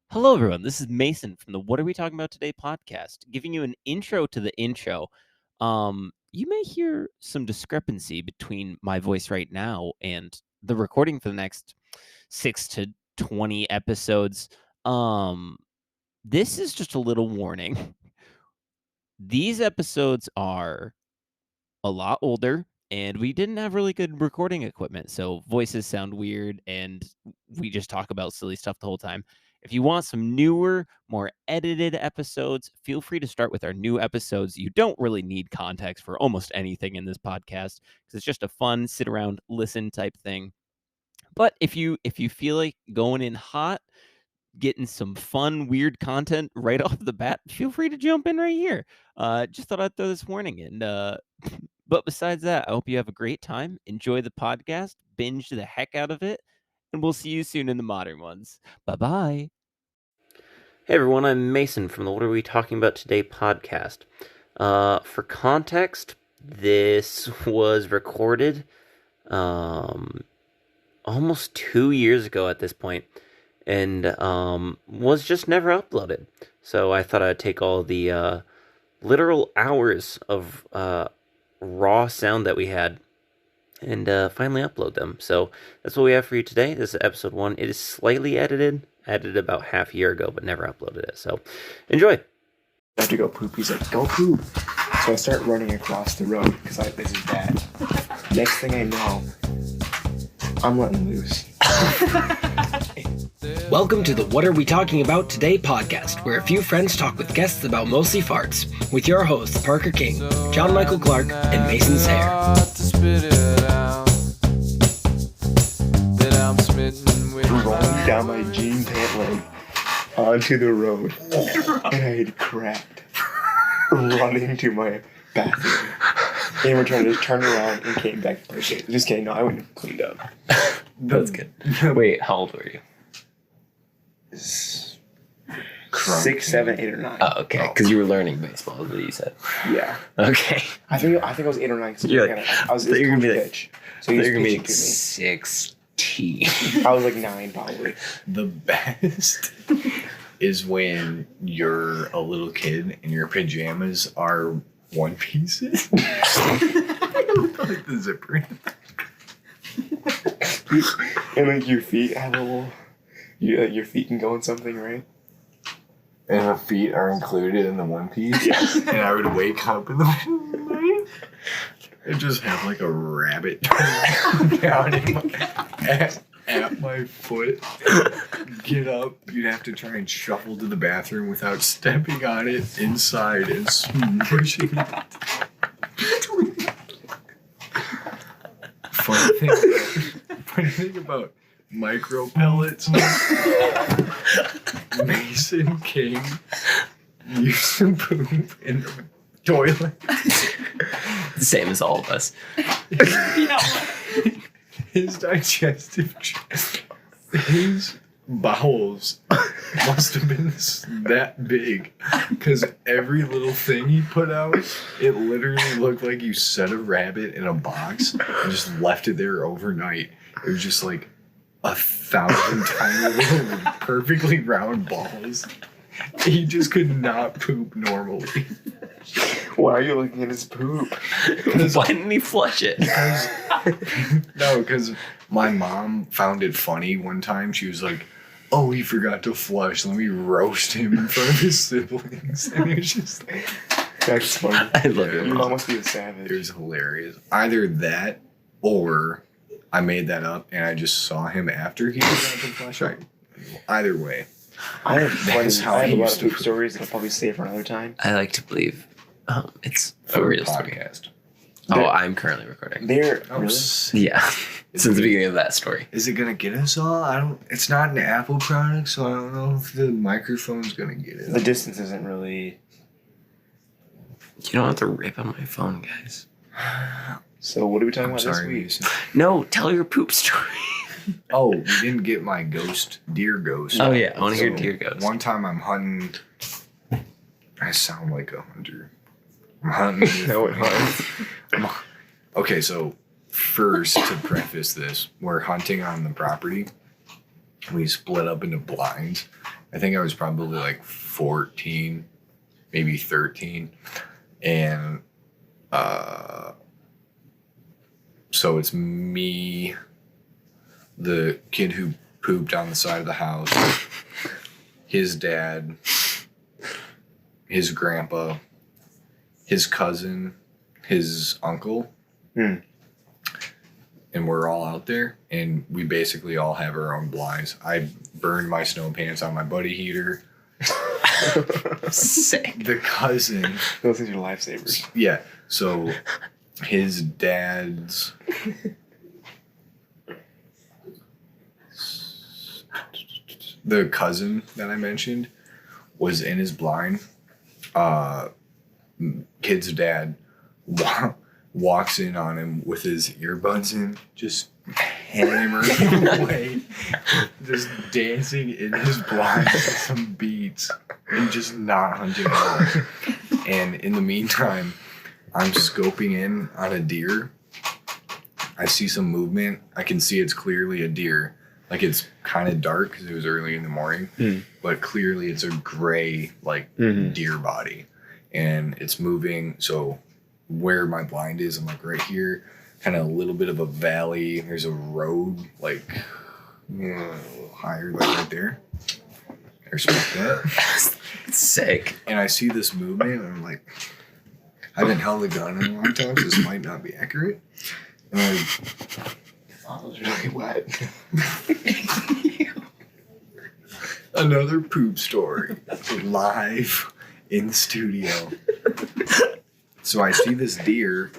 Hello, everyone. This is Mason from the What Are We Talking About Today podcast, giving you an intro to the intro. You may hear some discrepancy between my voice right now and the recording for the next 6 to 20 episodes. This is just a little warning. These episodes are a lot older, and we didn't have really good recording equipment, so voices sound weird, and we just talk about silly stuff the whole time. If you want some newer, more edited episodes, feel free to start with our new episodes. You don't really need context for almost anything in this podcast because it's just a fun sit around listen type thing. But if you feel like going in hot, getting some fun, weird content right off the bat, feel free to jump in right here. Just thought I'd throw this warning in. But besides that, I hope you have a great time. Enjoy the podcast, binge the heck out of it, and we'll see you soon in the modern ones. Bye-bye. Hey everyone, I'm Mason from the What Are We Talking About Today podcast. For context, this was recorded almost 2 years ago at this point, and was just never uploaded. So I thought I'd take all the literal hours of raw sound that we had and finally upload them. So that's what we have for you today. This is episode 1. It is slightly edited about half a year ago, but never uploaded it. So enjoy. I have to go poop. He's like, go poop. So I start running across the road because this is bad. Next thing I know, I'm letting loose. Welcome to the What Are We Talking About Today podcast, where a few friends talk with guests about mostly farts, with your hosts Parker King, John Michael Clark, and Mason Sayre. Rolling down my jean pant leg onto the road, and I had cracked running to my bathroom. And we're trying to just turn around and came back. Just kidding. No, I went and cleaned up. That's good. Wait, how old were you? 6, 7, 8, or 9. Oh, okay, because you were learning baseball, is what you said. Yeah. Okay. I think I was 8 or 9. You're like, I was you're gonna be like, pitch. So he was gonna be pitching like to me. 16. I was like 9 probably. The best is when you're a little kid and your pajamas are one pieces. Like the zipper. And like your feet have a little. Your feet can go in something, right? And the feet are included in the one piece. Yes. And I would wake up in the middle of the night and just have like a rabbit down at my foot. Get up. You'd have to try and shuffle to the bathroom without stepping on it inside and smushing it. Funny thing about micro pellets. Mason King used to poop in the toilet. Same as all of us. His his bowels must have been that big, because every little thing he put out, it literally looked like you set a rabbit in a box and just left it there overnight. It was just like 1,000 tiny little perfectly round balls. He just could not poop normally. Why are you looking at his poop? Why didn't he flush it? Because my mom found it funny one time. She was like, oh, he forgot to flush. Let me roast him in front of his siblings. And it was just like... That's funny. I love Your it. mom must be a savage. It was hilarious. Either that or I made that up and I just saw him after he forgot to flush. Either way. I have That's how I have he a lot used of to poop stories that I'll probably save for another time. I like to believe it's a For real story. podcast. Oh, I'm currently recording. They're Oh, really? Yeah, since the beginning of that story. Is it gonna get us all? It's not an Apple product, so I don't know if the microphone's gonna get it. The distance isn't really. You don't have to rip on my phone, guys. So what are we talking about sorry, this week? Mason. No, tell your poop story. Oh, we didn't get my deer ghost. Oh yeah, I want to hear So, deer ghost. One time I'm hunting. I sound like a hunter. I'm hunting. No, it hunts. Okay, so first to preface this, we're hunting on the property. We split up into blinds, I think I was probably like 14, maybe 13. And so it's me, the kid who pooped on the side of the house, his dad, his grandpa, his cousin, his uncle. Mm. And we're all out there, and we basically all have our own blinds. I burned my snow pants on my buddy heater. Sick. The cousin, Those things are lifesavers. yeah. So his dad's the cousin that I mentioned was in his blind. Kid's dad walks in on him with his earbuds in, just hammering away, just dancing in his blind to some beats and just not hunting at all. And in the meantime, I'm scoping in on a deer. I see some movement. I can see it's clearly a deer. Like, it's kind of dark because it was early in the morning, but clearly it's a gray, like, deer body. And it's moving. So where my blind is, I'm like right here, kind of a little bit of a valley. There's a road, like, a little higher, like right there. I respect that. Sick. And I see this movement, and I'm like, I haven't held a gun in a long time, so this might not be accurate. And Oh, it was really wet. another poop story live in studio. So I see this deer,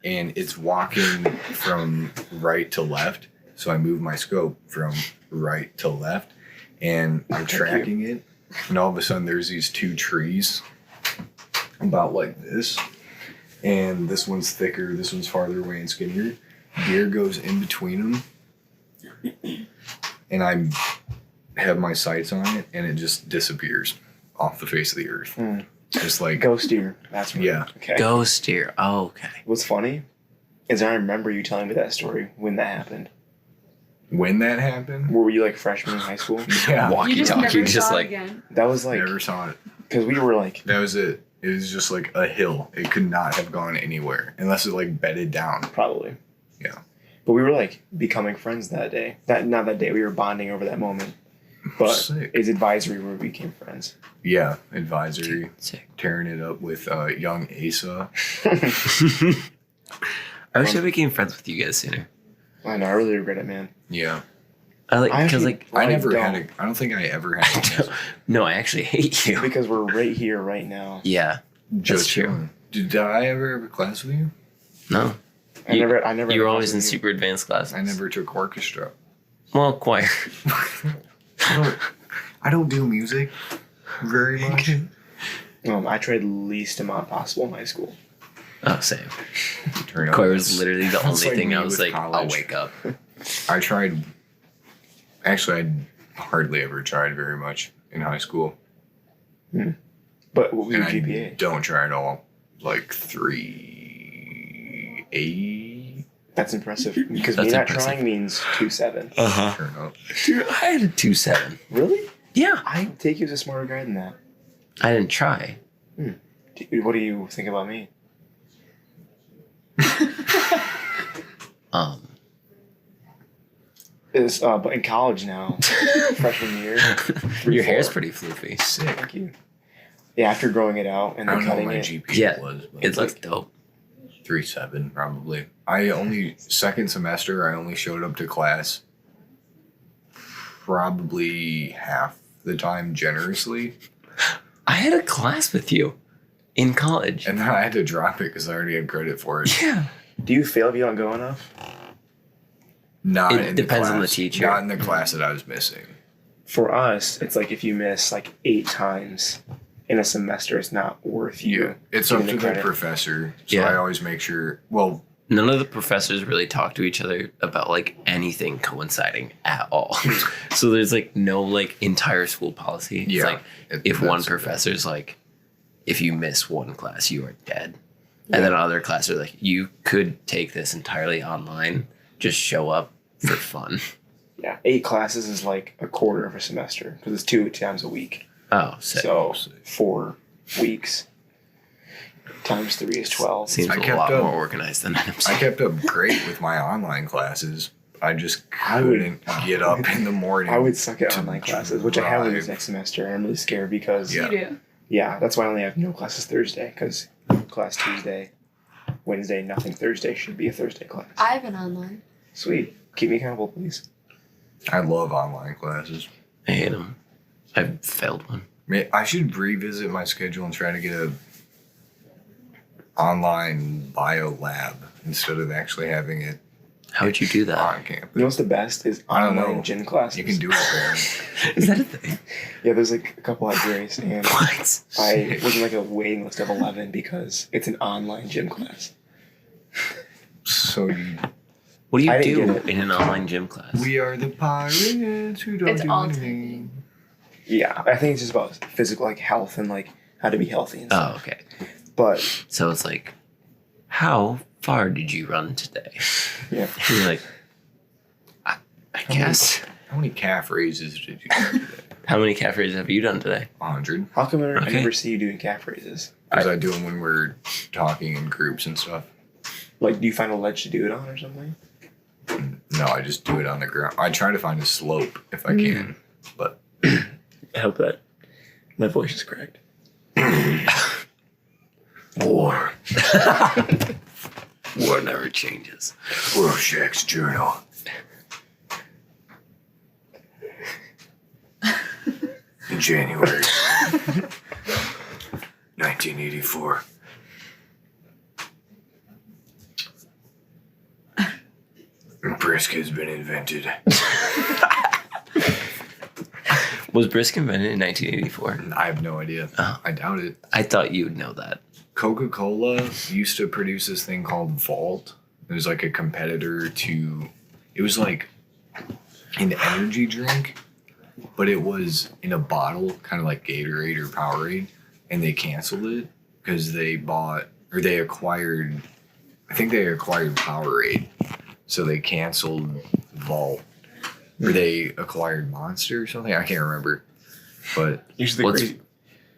and it's walking from right to left. So I move my scope from right to left, and I'm tracking it. And all of a sudden, there's these two trees about like this. And this one's thicker, this one's farther away and skinnier. Deer goes in between them. And I have my sights on it, and it just disappears off the face of the earth. Just like... Ghost deer. That's right. Yeah. Okay. Ghost deer. Oh, okay. What's funny is I remember you telling me that story when that happened. When that happened? Were you like freshman in high school? Yeah. Walkie talkie, just saw it like again. That was like, Never saw it. because we were like, That was it. It was just like a hill. It could not have gone anywhere unless it like bedded down. probably. Yeah. But we were like becoming friends that day. Not that day. We were bonding over that moment. But Sick. it's advisory where we became friends. Yeah. Advisory. sick. Tearing it up with young Asa. I wish I became friends with you guys sooner. I know. I really regret it, man. Yeah. I like because actually- like I never don't. had a... I don't think I ever had a chance. no, I actually hate you. Because we're right here, right now. Yeah, Just true. chilling. Did I ever have a class with you? no, I You- never. you were had always in classes with super advanced classes. I never took orchestra. Well, choir. I don't do music very much. you. I tried the least amount possible in high school. Oh, same. Turn up. Choir was literally the That's only like thing me I was with like, I'll college. wake up. I tried. Actually, I hardly ever tried very much in high school. But what was And your I GPA? don't try at all. Like 3.8. That's impressive. Because That's me not impressive. trying means 2.7. Uh-huh. Turn up. Dude, I had a 2.7. Really? Yeah. I take you as a smarter guy than that. I didn't try. Dude, what do you think about me? But in college now, freshman year. Your hair's 3.4. pretty floofy. Sick. Thank you. Yeah, after growing it out and I then don't know what cutting my it. GPA Yeah, was. But It looks dope. 3.7 probably. I only second semester. I only showed up to class probably half the time generously, I had a class with you in college. and then I had to drop it because I already had credit for it. Yeah. Do you fail if you don't go enough? Not It in depends the on the class. teacher. Not in the class that I was missing. For us, it's like if you miss like 8 times in a semester, it's not worth you. It's up getting to the credit. professor. So Yeah. I always make sure. Well, None of the professors really talk to each other about like anything coinciding at all. So there's like no like entire school policy. It's Yeah. like if one that's- professor's like, if you miss one class, you are dead. And then other classes are like, you could take this entirely online, just show up for fun. Yeah, 8 classes is like a quarter of a semester because it's 2 times a week. Oh, sick. So 4 weeks times 3 is 12. Seems I a kept lot up- more organized than NMC. I kept up great with my online classes. I just couldn't get up in the morning. I would suck at to online classes, which I have in this drive. next semester. I'm really scared because Yeah. You do. yeah, that's why I only have no classes Thursday because class Tuesday, Wednesday, nothing Thursday should be a Thursday class. I have an online. Sweet. Keep me accountable, please. I love online classes. I hate them. I've failed one. I should revisit my schedule and try to get a online bio lab instead of actually having it How would you do that? on campus. You know what's the best is I don't online know. gym classes. You can do it there. Is that a thing? Yeah, there's like a couple at Grace, and What? I was in like a waiting list of 11 because it's an online gym class. So you, What do I you didn't do get it. in an online gym class? we are the pirates who don't It's do all anything. Yeah, I think it's just about physical like health and like how to be healthy and stuff. Oh, okay. But So it's like, how far did you run today? yeah, And you're like, I guess. How many calf raises did you do today? How many calf raises have you done today? 100. how come I Okay. never see you doing calf raises? Because I do them when we're talking in groups and stuff. Like, do you find a ledge to do it on or something? No, I just do it on the ground. I try to find a slope if I can, but I hope that my voice is correct. war. War never changes. Rorschach's journal. In January 1984. Brisk has been invented. Was brisk invented in 1984? I have no idea. Oh. I doubt it. I thought you would know that. Coca-Cola used to produce this thing called Vault. It was like a competitor to, it was like an energy drink, but it was in a bottle, kind of like Gatorade or Powerade, and they canceled it because they bought, or they acquired, I think they acquired Powerade, so they canceled Vault. Or they acquired Monster or something. I can't remember, but Usually the What's- crazy,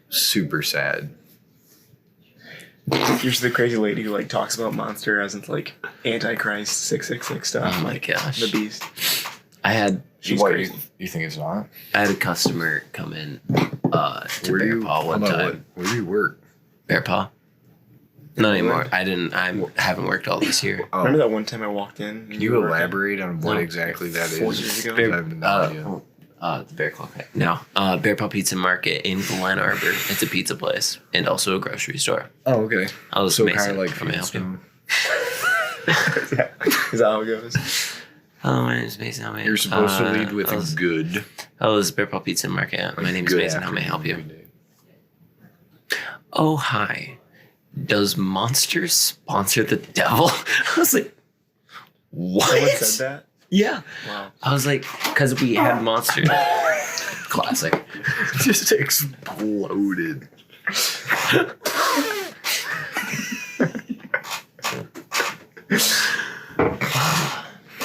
super sad. usually the crazy lady who like talks about Monster as it's like Antichrist 666 stuff. Oh my like gosh. the Beast. I had She's What, crazy. you think it's not? a customer come in to Where do Bear you, Paw one hold on, time. where do you work? Bear Paw? Not anymore. I haven't worked all this year. Oh, Remember that one time I walked in? and can you were working? elaborate on what No. exactly that is? 4 years ago? I have no idea. The Bear Claw. No, Bear Paw Pizza Market in Glen Arbor. It's a pizza place and also a grocery store. Oh, okay. I was So Mason. kind of like How may I help you? Flintstone. Is that how it goes? Hello, my name is Mason. How may You're supposed to lead with hello, a good. hello, this is Bear Paw Pizza Market. My name is good Mason. How may I help you? afternoon. Oh, hi. Does Monster sponsor the devil? I was like, what? Someone said that? Yeah. Wow. I was like, because we had Monster. Classic. Just exploded.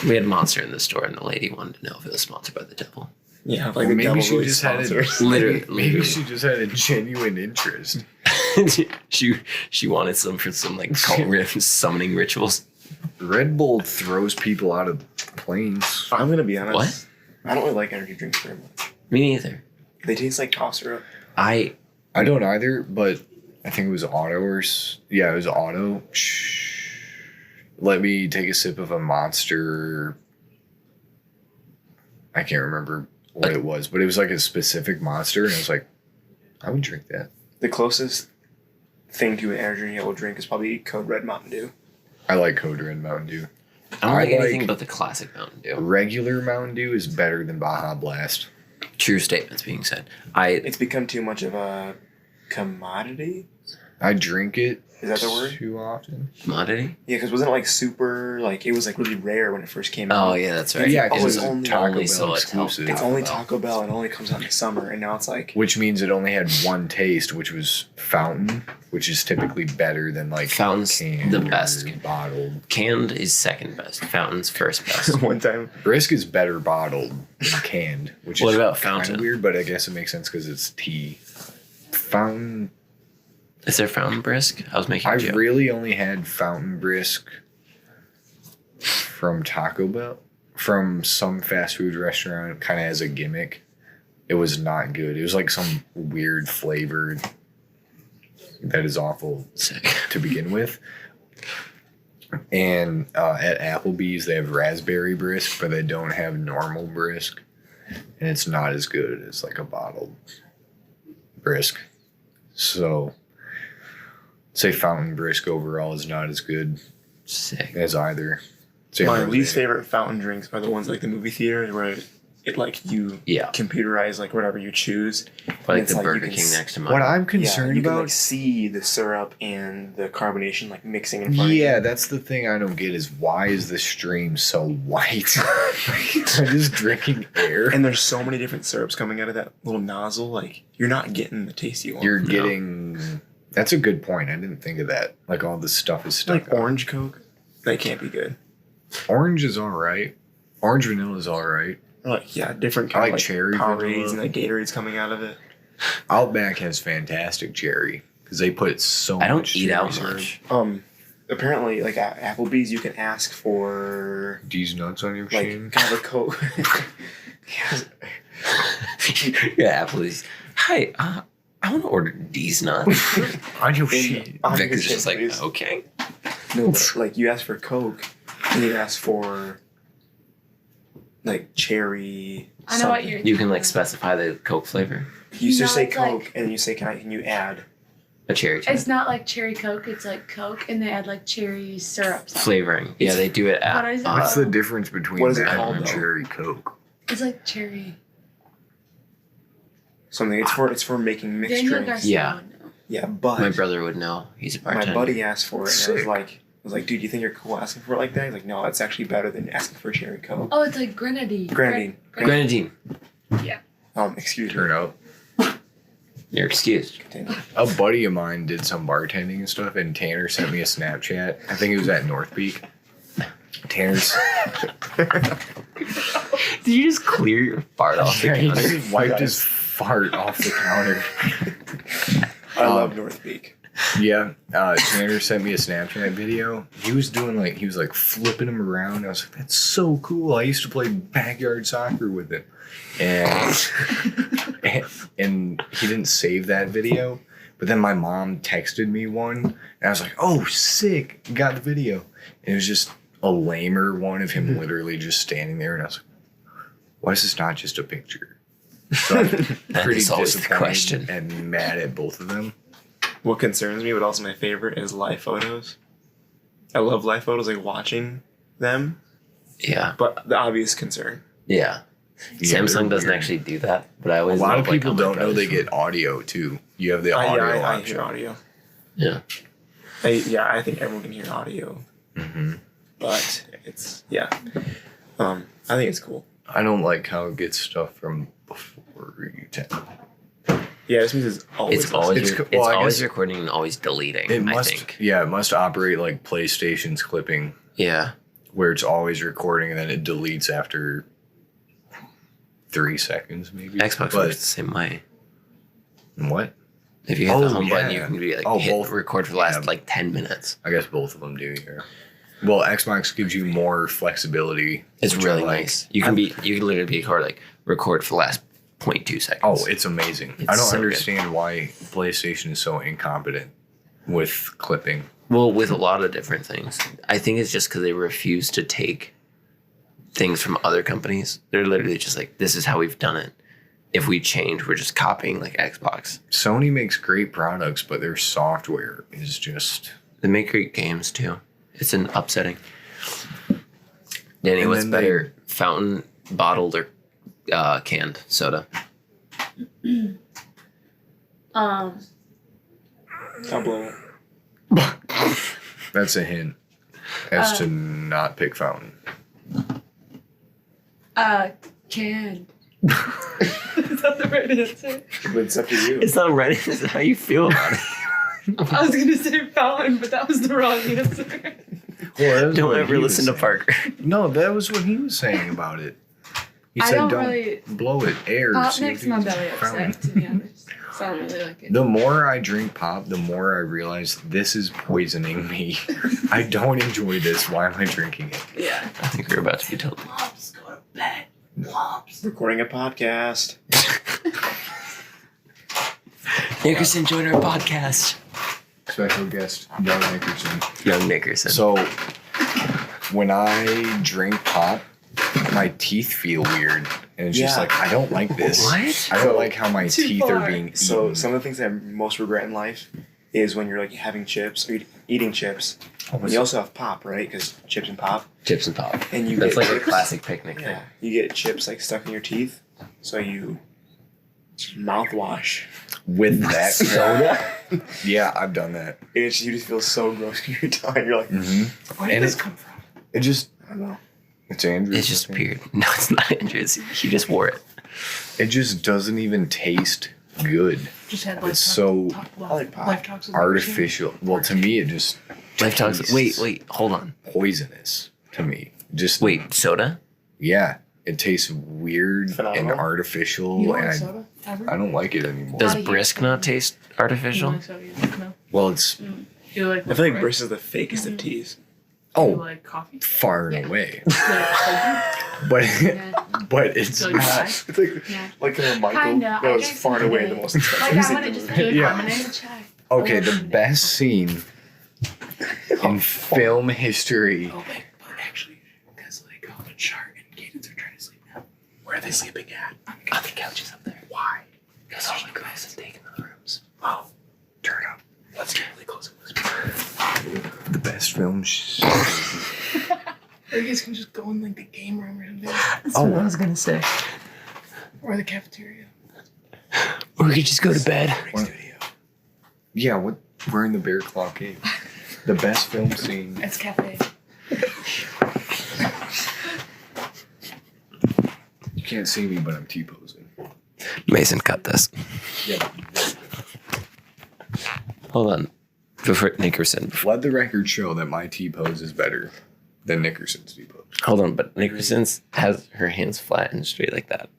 We had Monster in the store, and the lady wanted to know if it was sponsored by the devil. Yeah, like Well, the maybe devil she really just had sponsors. a Literally. Maybe she just had a genuine interest. she wanted some for some like cult summoning rituals. Red Bull throws people out of planes. I'm gonna be honest. What? I don't really like energy drinks very much. Me neither. They taste like cough syrup. I I don't either, but I think it was Otto it was Otto. Let me take a sip of a Monster. I can't remember what it was, but it was like a specific Monster, and I was like, I would drink that. The closest thing to an energy drink I will drink is probably Code Red Mountain Dew. I like Code Red Mountain Dew. I don't I like anything like- but the classic Mountain Dew. Regular Mountain Dew is better than Baja Blast. True statements being said. It's become too much of a commodity. I drink it. Is that the word? Too often. Commodity? Yeah, because wasn't it like super, like, it was like really rare when it first came out. Oh, yeah, that's right. Yeah, Oh, because it's it's only- Taco only Bell saw it exclusive. It's only Taco Bell. It only comes out in the summer, and now it's like... Which means it only had one taste, which was fountain, which is typically better than like Fountain's canned the or best. bottled. Canned is second best. Fountain's first best. One time... Brisk is better bottled than canned, which What is about kind of fountain? weird, but I guess it makes sense because it's tea. Fountain. Is there Fountain Brisk? I was making a I've joke. really only had fountain brisk from Taco Bell, from some fast food restaurant, kind of as a gimmick. It was not good. It was like some weird flavor that is awful Sick. to begin with. And at Applebee's, they have raspberry brisk, but they don't have normal brisk. And it's not as good as like a bottled brisk. So, say fountain brisk overall is not as good Sick. as either. Say My rosé. least favorite fountain drinks are the ones like the movie theaters where it like you Yeah. computerize like whatever you choose. Or like It's the like you Burger can King s- next to mine. What I'm Yeah, concerned you can like about. see the syrup and the carbonation like mixing in front of you. Yeah, that's the thing I don't get is why is the stream so white? I'm just drinking air. And there's so many different syrups coming out of that little nozzle. Like you're not getting the taste you want. You're getting. That's a good point. I didn't think of that. Like all this stuff is stuck. like orange Coke. They can't be good. Orange is all right. Orange vanilla is all right. Or like different I kind like of cherry Powerades vanilla. and like Gatorades coming out of it. Outback has fantastic cherry because they put so much. I don't eat cherry out syrup. much. Apparently like at Applebee's you can ask for These nuts on your like machine. kind of a Coke. Yeah, please. Hi, I want to order these nuts. On your In- on Vic your is just shit, like, please. okay. No, but like you ask for Coke, and you ask for like cherry. I know what you're. You can like specify the Coke flavor. You just No, say it's Coke, like- and then you say, "Can you add?" A cherry to It's it. not like cherry Coke. It's like Coke, and they add like cherry syrup. Flavoring. Yeah, they do it at. What is it? What's the difference between What is it that called, and though? cherry Coke? It's like cherry. Something. It's for making mixed Daniel drinks. Garcia Yeah. would know. Yeah, but My brother would know. He's a my bartender. buddy asked for it, and Sick. I was like, "Dude, you think you're cool asking for it like that?" He's like, "No, it's actually better than asking for cherry Coke." Oh, it's like grenadine. Grenadine. Grenadine. Excuse me. Turn out. You're excused. Continue. A buddy of mine did some bartending and stuff, and Tanner sent me a Snapchat. I think it was at North Peak. Tanner's. Did you just clear your fart off the Yeah, he counter? just wiped his fart off the counter. I love North Peak. Yeah, Tanner sent me a Snapchat video. He was like flipping him around. I was like, that's so cool. I used to play backyard soccer with him. And he didn't save that video. But then my mom texted me one, and I was like, oh, sick. Got the video. And it was just a lamer one of him literally just standing there. And I was like, why is this not just a picture? So I'm That pretty is always the disappointed question. and mad at both of them. What concerns me, but also my favorite, is live photos. I love live photos, like watching them, Yeah. but the obvious concern. Yeah. Yeah, Samsung they're doesn't weird. actually do that, but I A always lot love, of like, people how my don't know they brothers- get audio too. You have the audio I option. hear audio. Yeah. I think everyone can hear audio, hmm but it's I think it's cool. I don't like how it gets stuff from before you tell. Yeah, this means it's always. It's always It's- it's well, I always guess- recording and always deleting. It I must, think. yeah, it must operate like PlayStation's clipping, Yeah. where it's always recording and then it deletes after 3 seconds, maybe. Xbox but works the same way. what? If you hit the Oh, home button, you yeah. can be like Oh, hit both. record for the last Yeah. like 10 minutes. I guess both of them do here. Well, Xbox gives you more flexibility. It's which I really like. nice. You can literally be record for the last 0.2 seconds. Oh, it's amazing. It's I don't so good. understand why PlayStation is so incompetent with clipping. Well, with a lot of different things. I think it's just because they refuse to take things from other companies. They're literally just like, this is how we've done it. If we change, we're just copying like Xbox. Sony makes great products, but their software is just. They make great games too. It's an upsetting. Danny, And what's then they- better, fountain, bottled, or canned soda? I'll blow it. That's a hint as to not pick fountain. Canned. Is that the right answer? But it's up to you. It's not right. It's how you feel about it. I was gonna say fountain, but that was the wrong answer. Well, that was Don't what ever he was listen to saying. Parker. No, that was what he was saying about it. He I said, don't "Don't really- blow it, air." Pop CO2 makes my belly fountain." upset, to be honest. So I don't really like it. The more I drink pop, the more I realize this is poisoning me. I don't enjoy this. Why am I drinking it? Yeah. I think we're about to be told. Pops, go to bed. Pops. Recording a podcast. Nickerson, join our podcast. Special guest, Young Nickerson. Young Nickerson. So, when I drink pop, my teeth feel weird. And it's just Yeah. like, I don't like this. What? I don't like how my Too teeth are far. being eaten. So some of the things that I most regret in life is when you're like having chips or eating chips. And you also have pop, right? Because chips and pop. Chips and pop. And you That's get like a chips. classic picnic thing. Yeah. You get chips like stuck in your teeth. So you mouthwash. With that soda? Yeah, I've done that. You just feel so gross in your tongue. You're like, Mm-hmm. Where And did this it- come from? It just, I don't know. it's Andrew. It's just weird. No, it's not Andrew's. He just wore it. It just doesn't even taste good. Just had It's so I like pop. life talks with artificial. Well, to me, it just Life talks. tastes Wait, hold on. poisonous to me. Just Wait, soda? yeah, it tastes weird and Phenomenal. artificial, You don't and like soda? Ever? I don't like it anymore. Does How do you- brisk not taste You don't artificial? like soda either? No. Well, it's You like I feel like LaCroix? Briss is the fakest of teas. You oh like coffee? far and Yeah. away, Like but Yeah. but it's So you not. buy? It's like Yeah. like Michael. Kinda, That I was guess far and away the maybe. most expensive. Like I want to just put Yeah. lemonade chai. Okay, I the love best scene in film history. Oh, wait, but actually, because like on the chart and Cadence are trying to sleep now. Where are they sleeping at? On the couches up there. Why? Because all the girls have taken the rooms. Oh, turn up. Let's get really close. The best film. Or you guys can just go in like the game room or something. That's what I was gonna say. Or the cafeteria. Or we could just go to bed. What? Yeah, what? We're in the Bear Claw Cave. The best film scene. It's cafe. You can't see me, but I'm T-posing. Mason, cut this. Yeah. Hold on. Before Nickerson. Let the record show that my T-pose is better than Nickerson's T-pose. Hold on, but Nickerson's has her hands flat and straight like that.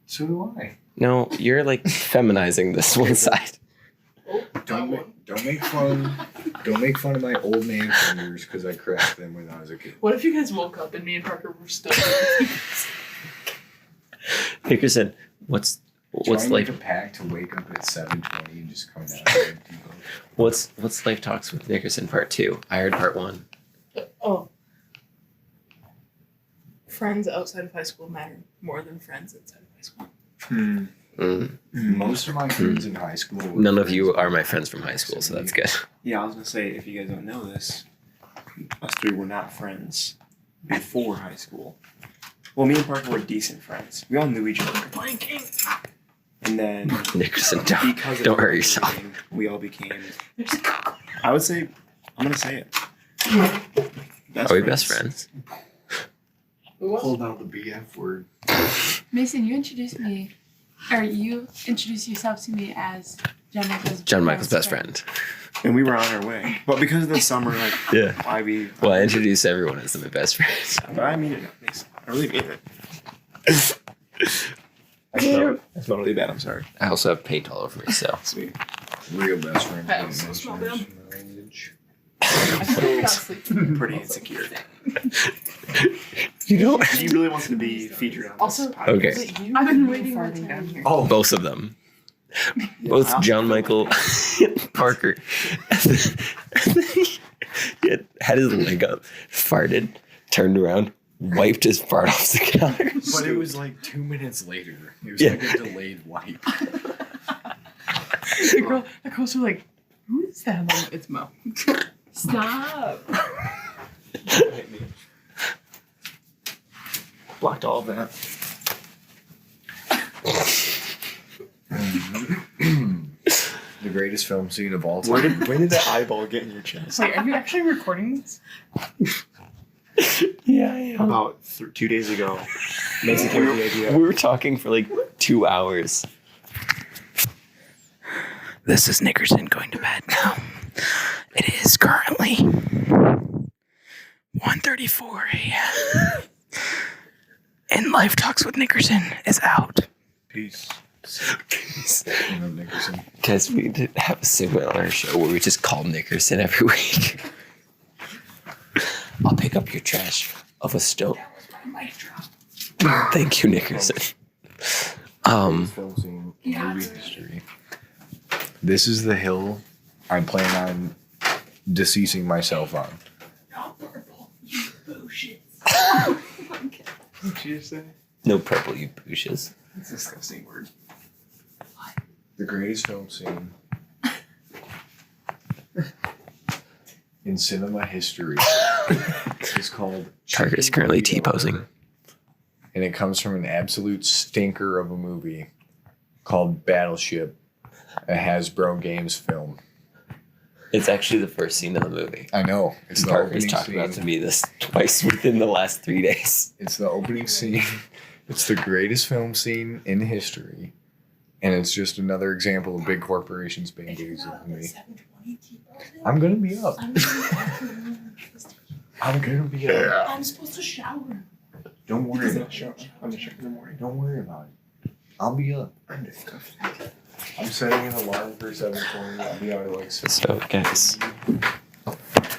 So do I. No, you're like feminizing this one side. Don't make fun of my old man fingers because I cracked them when I was a kid. What if you guys woke up and me and Parker were still Nickerson, what's Trying life? to pack to wake up at 7:20 and just come down to T-pose. What's Life Talks with Nickerson Part 2? I heard Part 1. Oh. Friends outside of high school matter more than friends inside of high school. Mm. Most of my friends in high school. were None of you friends are my friends from high school, so that's good. Yeah, I was gonna say if you guys don't know this, us three were not friends before high school. Well, me and Parker were decent friends. We all knew each other, Blanking. and then Nickerson, because of don't hurt everything, yourself. we all became. There's a Coke. I would say, I'm gonna say it. Best Are we best friends? Who was? Pulled out the BF word. Mason, you introduced me, or you introduced yourself to me as John Michael's best friend. And we were on our way, but because of the summer, like, Yeah. why we? Well, I introduced everyone as my best friends. But I mean it. Mason. I really mean it. That's not really bad. I'm sorry. I also have paint all over me, so. Sweet. Real best friend. I also smell them. I got sleep. Pretty insecure. You know? He really wants to be featured on Also, this podcast. Okay. is it you I've been or waiting my farting time. down here. Oh, Both of them. Both John Michael Parker. He had his leg up, farted, turned around, wiped his fart off the counter. but it was like 2 minutes later. It was Yeah. like a delayed wipe. The girls were like, who is that? I'm like, it's Mo. Stop. Blocked all of that. The greatest film scene of all time. When did that eyeball get in your chest? Wait, are you actually recording this? Yeah, I am. About 2 days ago. Mason came with the idea. We were talking for like 2 hours. This is Nickerson going to bed now. It is currently 1:34 a.m. And Life Talks with Nickerson is out. Peace. You know, Nickerson. Guys, we did have a segment on our show where we just call Nickerson every week. I'll pick up your trash of a stone. Thank you, Nickerson. Film scene in movie history. This is the hill I plan on deceasing myself on. Not purple, you bullshit. What did you say? No purple, you bushes. It's a disgusting word. The greatest film scene in cinema history is called Parker's currently T-posing. And it comes from an absolute stinker of a movie called Battleship, a Hasbro Games film. It's actually the first scene of the movie. I know. It's the Parker's opening talked scene. about to me this twice within the last 3 days. It's the opening scene. It's the greatest film scene in history. And it's just another example of big corporations bamboozling me. I'm gonna be up. I'm gonna be up. I'm supposed to shower. Don't worry about it. Show. I'm gonna check in the morning. Don't worry about it. I'll be up. I'm disgusted. I'm setting an alarm for 7:20. I'll be out at like 6. So, guys,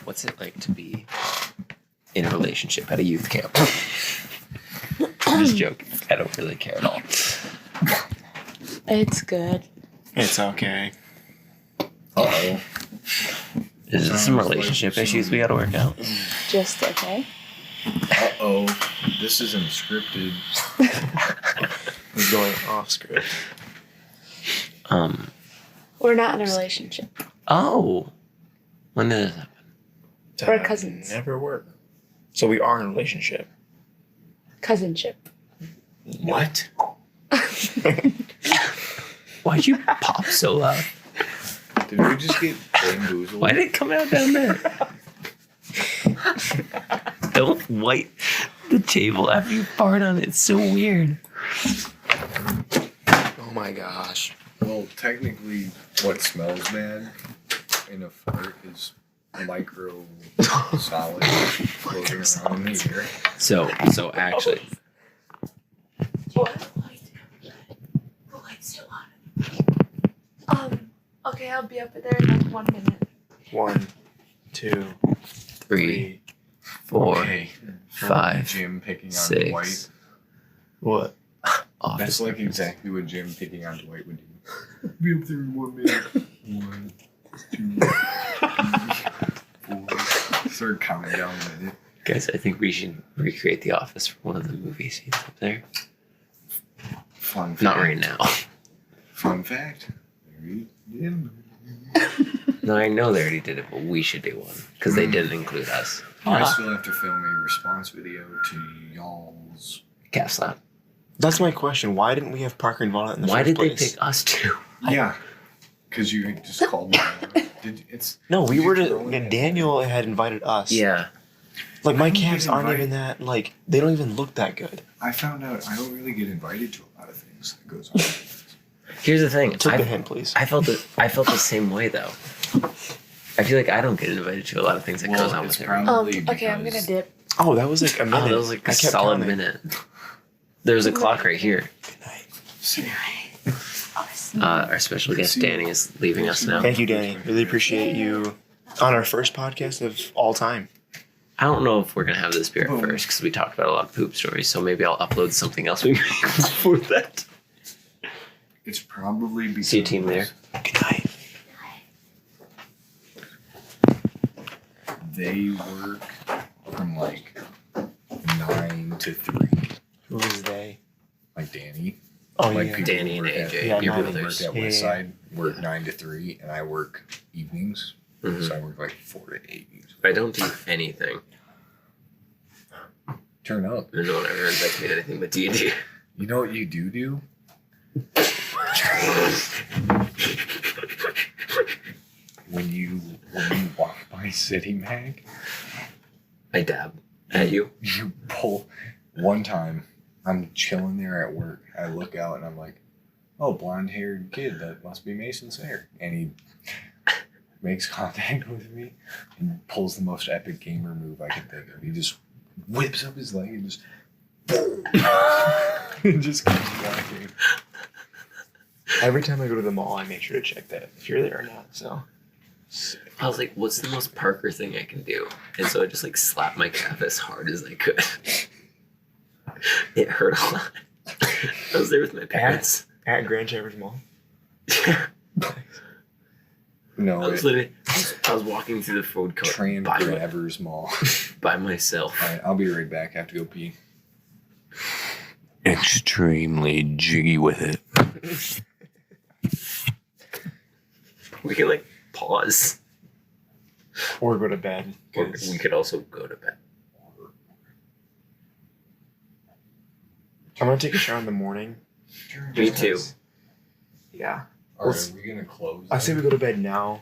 what's it like to be in a relationship at a youth camp? I'm just joking. I don't really care at all. It's good. It's okay. Uh-oh. There's just some relationship issues we gotta work out. Just okay. Uh-oh. This isn't scripted. We're going off script. We're not in a relationship. Oh. When did this happen? We're cousins. Never work. So we are in a relationship. Cousinship. What? Why'd you pop so loud? Did we just get bamboozled? Why did it come out down there? Don't wipe the table after you fart on it. It's so weird. Oh my gosh. Well, technically, what smells bad in a fart is micro solid floating around in the air. So actually, What? The light's still on. Okay, I'll be up there in like 1 minute. 1, 2, 3, 4, Okay. 5, Jim picking on 6. Dwight. What? Office. That's like exactly what Jim picking on Dwight would do. Be up there in 1 minute. 1, 2, 3, 4. Start counting down a minute. Guys, I think we should recreate The Office for one of the movie scenes up there. Fun fact. Not right now. Fun fact. Very dim. No, I know they already did it, but we should do one because they didn't include us. I still have to film a response video to y'all's. Gas Lab. That's my question. Why didn't we have Parker and Vaughn in the Why first did they place? pick us too? Yeah. Because you just called me. It's No, we you were throw to. it in. Daniel had invited us. Yeah. Like my I don't camps get aren't invited. even that. Like they don't even look that good. I found out I don't really get invited to a lot of things that goes on. Here's the thing. Take the hint, please. I felt the same way though. I feel like I don't get invited to a lot of things that goes on with everyone. Okay, I'm gonna dip. Oh, that was like a minute. Oh, that was like I a kept solid counting. minute. There's a clock right here. Our special guest Danny is leaving us now. Thank you, Danny. Really appreciate you on our first podcast of all time. I don't know if we're gonna have this beer at first because we talked about a lot of poop stories. So maybe I'll upload something else we made before that. It's probably because See a team there. Good night. they work from like 9 to 3. Who is they? Like Danny. Oh Like yeah. people Danny and work at- AJ, Yeah, your no, People brothers. work at Yeah, West yeah. Side work 9 to 3, and I work evenings. Mhm. So I work like 4 to 8 usually. I don't do anything. Turn up. No one ever invites me to anything but D&D. You know what you do? City Mag. I dab at you. You pull. One time, I'm chilling there at work. I look out and I'm like, oh, blonde-haired kid. That must be Mason's hair. And he makes contact with me and pulls the most epic gamer move I can think of. He just whips up his leg and just boom. It just keeps walking. Every time I go to the mall, I make sure to check that if you're there or not. So I was like, what's the most Parker thing I can do? And so I just like slapped my calf as hard as I could. It hurt a lot. I was there with my parents. at Grand Traverse Mall. No, I was walking through the food court Travers Mall. by myself. All right, I'll be right back. I have to go pee. Extremely jiggy with it. We can like pause. Or go to bed. Or we could also go to bed. I'm gonna take a shower in the morning. Me too. Yeah. All right, are we gonna close? I say we go to bed now,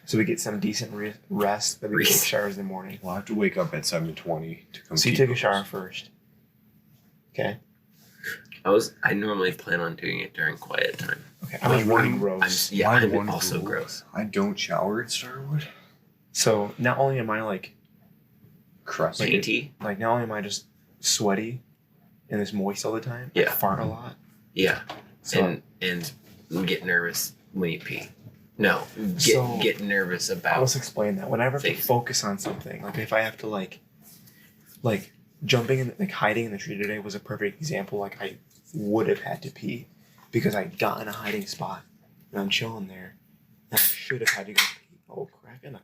so we get some decent rest. But we take Rest. showers in the morning. We'll have to wake up at 7:20 to come. So you take a shower first. Okay. I normally plan on doing it during quiet time. Okay. I'm really gross. I'm also gross. I don't shower at Starwood. So not only am I like Crusty. Dainty. not only am I just sweaty and it's moist all the time. I Yeah. fart a lot. Yeah. So And get nervous when you pee. No. Get nervous I'll about just explain that. Whenever I have to Things. focus on something, like if I have to like jumping in, like hiding in the tree today was a perfect example. Like I would have had to pee because I got in a hiding spot and I'm chilling there and I should have had to go pee. Oh, cracking up.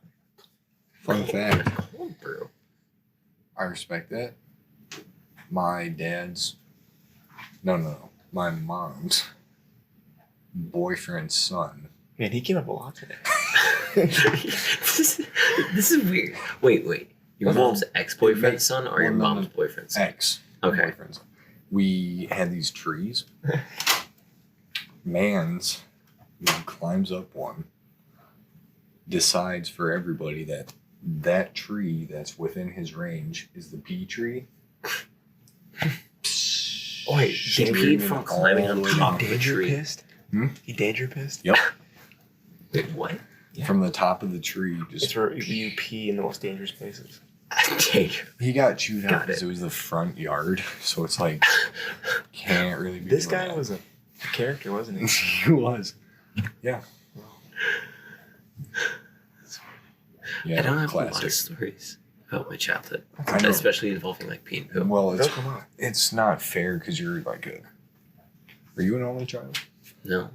Fun fact. cold brew. I respect that. My dad's. No. My mom's boyfriend's son. Man, he came up a lot today. this is weird. Wait. Your Well, mom's ex-boyfriend's son or your well, no, mom's boyfriend's son? Ex. Okay. Boyfriend's son. We had these trees. Man's climbs up one, decides for everybody that tree that's within his range is the pea tree. Wait, he peed from climbing on top of a tree. Pissed? Hmm? He danger pissed? Yep. Wait, what? Yeah. From the top of the tree, It's just where you pee in the most dangerous places. Danger. he got chewed out Got because it. it was the front yard, so it's like can't really be. This doing guy that. was a character, wasn't he? He was. Yeah. Yeah. I don't have a lot classic. of stories about my childhood, I know. especially involving like pee and poo. Well, They'll come out. it's not fair because you're like a. Are you an only child? No,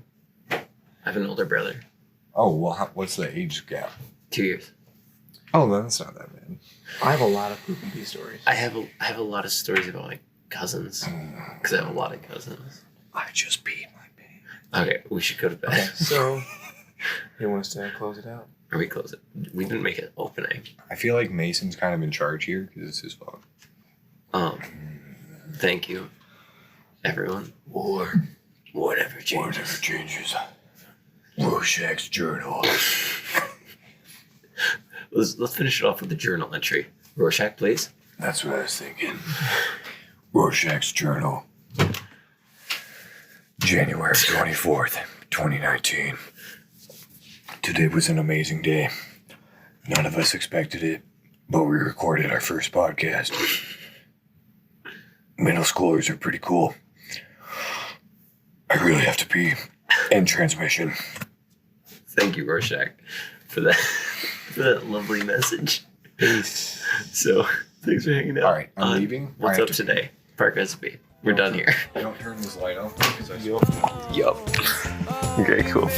I have an older brother. Oh well, what's the age gap? 2 years. Oh, that's not that bad. I have a lot of poop and pee stories. I have a lot of stories about my cousins because I have a lot of cousins. I just peed my pants. Okay, we should go to bed. Okay, so he wants to close it out. Or we close it. We didn't make an opening. I feel like Mason's kind of in charge here because it's his fault. Thank you, everyone. Or Whatever changes. whatever changes. Rorschach's journal. Let's finish it off with the journal entry. Rorschach, please. That's what I was thinking. Rorschach's journal. January 24th, 2019. Today was an amazing day. None of us expected it, but we recorded our first podcast. Middle schoolers are pretty cool. I really have to pee. End transmission. Thank you, Rorschach, for that lovely message. Peace. So, thanks for hanging out. All right, I'm leaving. What's I up have to today? Park recipe. We're done here. Don't turn this light off because I Yup. Okay, cool.